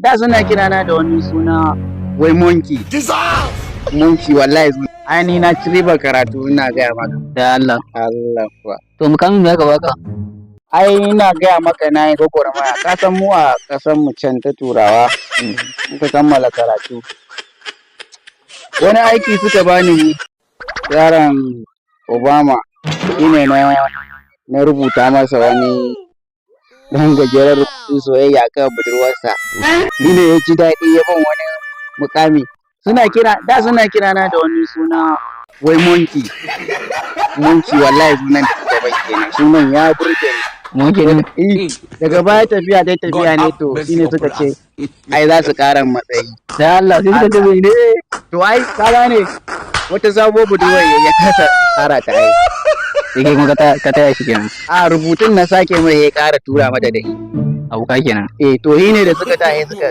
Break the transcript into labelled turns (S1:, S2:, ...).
S1: da suna kirana da wani suna wai monkey. Monkey wallahi ai ni na ci ribar karatu ina gaya maka.
S2: Da Allah.
S1: Allah kuwa.
S2: To mukamin me aka baka?
S1: Ai ina gaya maka na yi gwagwarmaya ka san mu a ƙasar mu can ta turawa muka kammala karatu. Wani aiki suka bani yaron Obama shine na rubuta masa wani ɗan gajeren rubutun soyayya kan budurwarsa. Ni ne ya ji daɗi ya ban wani mukami. Suna kirana da wani suna wai monkey. Monkey wallahi sunan da bai kenan. Sunan ya burge ni.
S2: Monkey ne.
S1: Daga baya tafiya ne to shine suka ce ai za su ƙara matsayi.
S2: Da Allah sai suka ce ne.
S1: To ai ka gane wata sabuwar budurwar ya kasa ƙara ta ai.
S2: Sai kai kuma ka taya shi kenan.
S1: A rubutun na sake mai ya ƙara tura mata da shi.
S2: Abu ka kenan.
S1: To shi ne da suka tashi suka